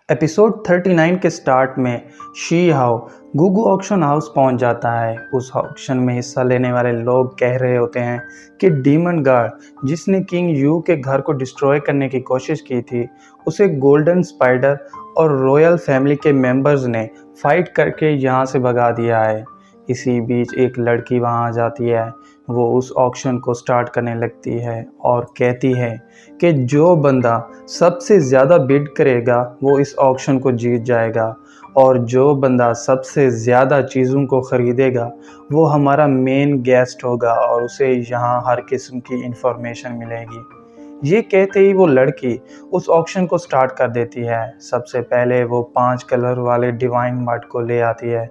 Episode 39 के start में she हाओ गुगु ऑक्शन हाउस पहुंच जाता है। उस ऑक्शन में हिस्सा लेने वाले लोग कह रहे होते हैं कि डीमन गार्ड जिसने किंग यू के घर को डिस्ट्रॉय करने की कोशिश की थी, उसे गोल्डन स्पाइडर और रॉयल फैमिली के मेंबर्स ने फाइट करके यहाँ से भगा दिया है। इसी बीच एक लड़की वहाँ आ जाती है। वो उस ऑक्शन को स्टार्ट करने लगती है और कहती है कि जो बंदा सबसे ज़्यादा बिड करेगा वो इस ऑक्शन को जीत जाएगा, और जो बंदा सबसे ज़्यादा चीज़ों को ख़रीदेगा वो हमारा मेन गेस्ट होगा और उसे यहाँ हर किस्म की इंफॉर्मेशन मिलेगी। ये कहते ही वो लड़की उस ऑक्शन को स्टार्ट कर देती है। सबसे पहले वो 5 कलर वाले डिवाइन मड को ले आती है।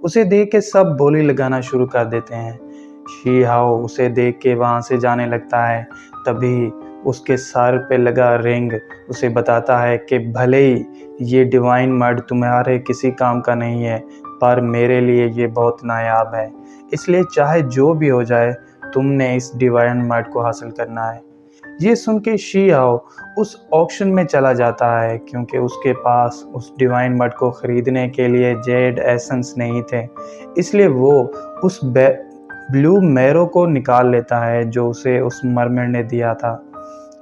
उसे देख के सब बोली लगाना शुरू कर देते हैं। शी हाओ उसे देख के वहाँ से जाने लगता है। तभी उसके सर पे लगा रिंग उसे बताता है कि भले ही ये डिवाइन मड तुम्हारे किसी काम का नहीं है, पर मेरे लिए ये बहुत नायाब है, इसलिए चाहे जो भी हो जाए तुमने इस डिवाइन मड को हासिल करना है। ये सुन के शी हाओ उस ऑक्शन में चला जाता है, क्योंकि उसके पास उस डिवाइन मड को ख़रीदने के लिए जेड एसेंस नहीं थे। इसलिए वो उस ब्लू मैरो को निकाल लेता है जो उसे उस मरमेड ने दिया था।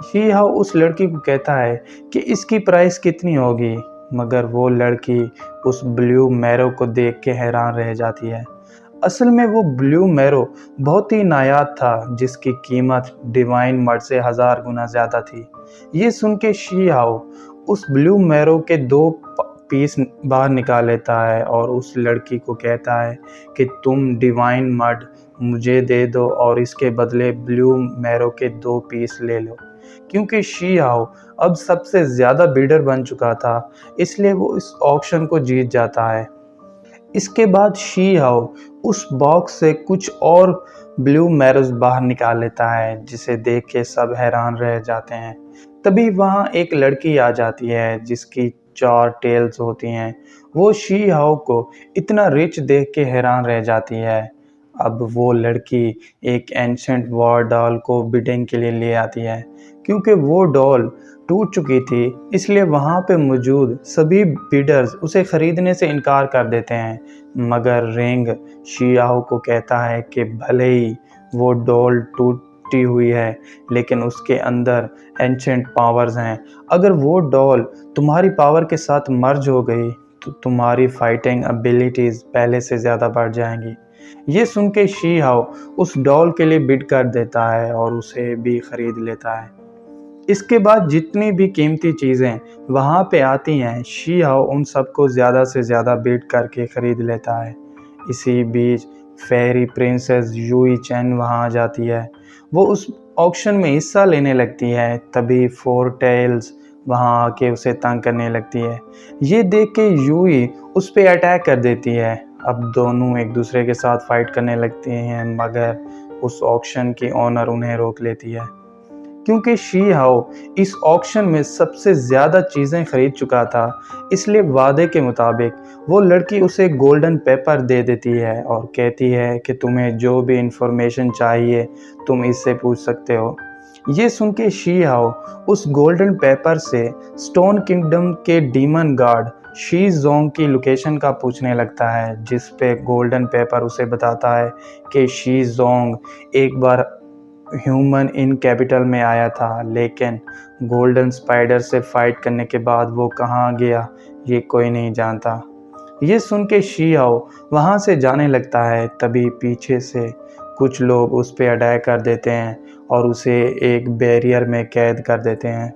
शी हाओ उस लड़की को कहता है कि इसकी प्राइस कितनी होगी, मगर वो लड़की उस ब्लू मैरो को देख के हैरान रह जाती है। असल में वो ब्लू मैरो बहुत ही नायाब था, जिसकी कीमत डिवाइन मड से 1000 गुना ज़्यादा थी। ये सुन के शी हाओ उस ब्लू मैरो के 2 पीस बाहर निकाल लेता है और उस लड़की को कहता है कि तुम डिवाइन मड मुझे दे दो और इसके बदले ब्लू मैरो के 2 पीस ले लो। क्योंकि शी हाओ अब सबसे ज़्यादा बिल्डर बन चुका था, इसलिए वो इस ऑक्शन को जीत जाता है। इसके बाद शी हाओ उस बॉक्स से कुछ और ब्लू मैरोज बाहर निकाल लेता है, जिसे देख के सब हैरान रह जाते हैं। तभी वहाँ एक लड़की आ जाती है जिसकी 4 टेल्स होती हैं। वो शी हाओ को इतना रिच देख के हैरान रह जाती है। अब वो लड़की एक एंशंट वॉर डॉल को बिडिंग के लिए ले आती है। क्योंकि वो डॉल टूट चुकी थी, इसलिए वहाँ पे मौजूद सभी बिडर्स उसे ख़रीदने से इनकार कर देते हैं। मगर रिंग शी हाओ को कहता है कि भले ही वो डॉल टूटी हुई है, लेकिन उसके अंदर एंशंट पावर्स हैं। अगर वो डॉल तुम्हारी पावर के साथ मर्ज हो गई तो तुम्हारी फाइटिंग एबिलिटीज़ पहले से ज़्यादा बढ़ जाएंगी। ये सुन के शी हाओ उस डॉल के लिए बिड कर देता है और उसे भी ख़रीद लेता है। इसके बाद जितनी भी कीमती चीज़ें वहाँ पे आती हैं, शी हाओ उन सबको ज़्यादा से ज़्यादा बिड करके ख़रीद लेता है। इसी बीच फेरी प्रिंसेस यूई चैन वहाँ आ जाती है। वो उस ऑक्शन में हिस्सा लेने लगती है। तभी 4 टेल्स वहाँ आके उसे तंग करने लगती है। ये देख के यूई उस पर अटैक कर देती है। अब दोनों एक दूसरे के साथ फाइट करने लगते हैं, मगर उस ऑक्शन की ओनर उन्हें रोक लेती है। क्योंकि शी हाओ इस ऑक्शन में सबसे ज़्यादा चीज़ें खरीद चुका था, इसलिए वादे के मुताबिक वो लड़की उसे गोल्डन पेपर दे देती है और कहती है कि तुम्हें जो भी इंफॉर्मेशन चाहिए तुम इससे पूछ सकते हो। ये सुन के शी हाओ उस गोल्डन पेपर से स्टोन किंगडम के डीमन गार्ड शी जोंग की लोकेशन का पूछने लगता है, जिस पे गोल्डन पेपर उसे बताता है कि शी जोंग एक बार ह्यूमन इन कैपिटल में आया था, लेकिन गोल्डन स्पाइडर से फाइट करने के बाद वो कहाँ गया ये कोई नहीं जानता। ये सुन के शी हाओ वहाँ से जाने लगता है। तभी पीछे से कुछ लोग उस पर अटैक कर देते हैं और उसे एक बैरियर में कैद कर देते हैं।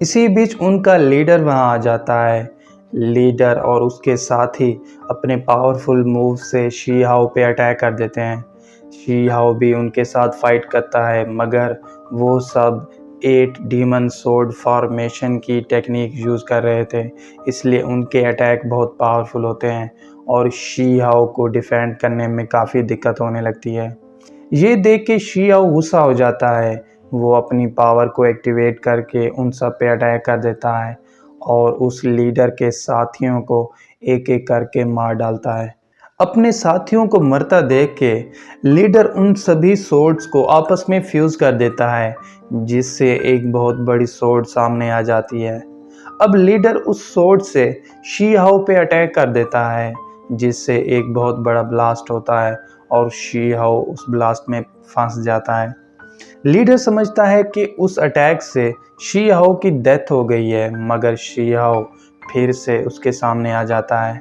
इसी बीच उनका लीडर वहाँ आ जाता है। लीडर और उसके साथी अपने पावरफुल मूव से शी हाओ पे अटैक कर देते हैं। शी हाओ भी उनके साथ फाइट करता है, मगर वो सब 8 डीमन सोर्ड फॉर्मेशन की टेक्निक यूज़ कर रहे थे, इसलिए उनके अटैक बहुत पावरफुल होते हैं और शी हाओ को डिफेंड करने में काफ़ी दिक्कत होने लगती है। ये देख के शी हाओ गुस्सा हो जाता है। वो अपनी पावर को एक्टिवेट करके उन सब पे अटैक कर देता है और उस लीडर के साथियों को एक एक करके मार डालता है। अपने साथियों को मरता देख के लीडर उन सभी सोर्ड्स को आपस में फ्यूज़ कर देता है, जिससे एक बहुत बड़ी सोर्ड सामने आ जाती है। अब लीडर उस स्वॉर्ड से शी हाओ पे अटैक कर देता है, जिससे एक बहुत बड़ा ब्लास्ट होता है और शी हाओ उस ब्लास्ट में फंस जाता है। लीडर समझता है कि उस अटैक से शी हाओ की डेथ हो गई है, मगर शी हाओ फिर से उसके सामने आ जाता है।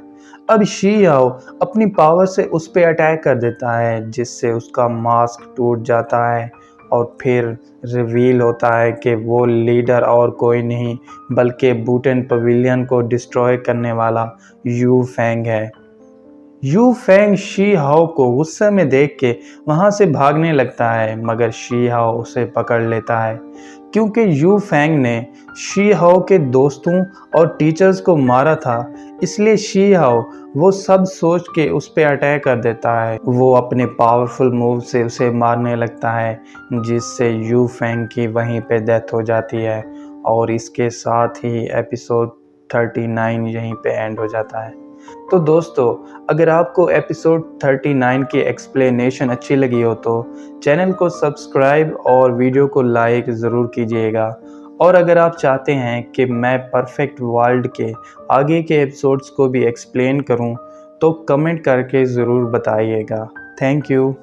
अब शी हाओ अपनी पावर से उस पे अटैक कर देता है, जिससे उसका मास्क टूट जाता है और फिर रिवील होता है कि वो लीडर और कोई नहीं बल्कि बूटेन पवेलियन को डिस्ट्रॉय करने वाला यू फेंग है। यू फेंग शी हाओ को गुस्से में देख के वहाँ से भागने लगता है, मगर शी हाओ उसे पकड़ लेता है। क्योंकि यू फेंग ने शी हाओ के दोस्तों और टीचर्स को मारा था, इसलिए शी हाओ वो सब सोच के उस पर अटैक कर देता है। वो अपने पावरफुल मूव से उसे मारने लगता है, जिससे यू फेंग की वहीं पे डेथ हो जाती है। और इसके साथ ही एपिसोड 39 यहीं पे एंड हो जाता है। तो दोस्तों, अगर आपको एपिसोड 39 की एक्सप्लेनेशन अच्छी लगी हो तो चैनल को सब्सक्राइब और वीडियो को लाइक ज़रूर कीजिएगा। और अगर आप चाहते हैं कि मैं परफेक्ट वर्ल्ड के आगे के एपिसोड्स को भी एक्सप्लेन करूं, तो कमेंट करके ज़रूर बताइएगा। Thank you.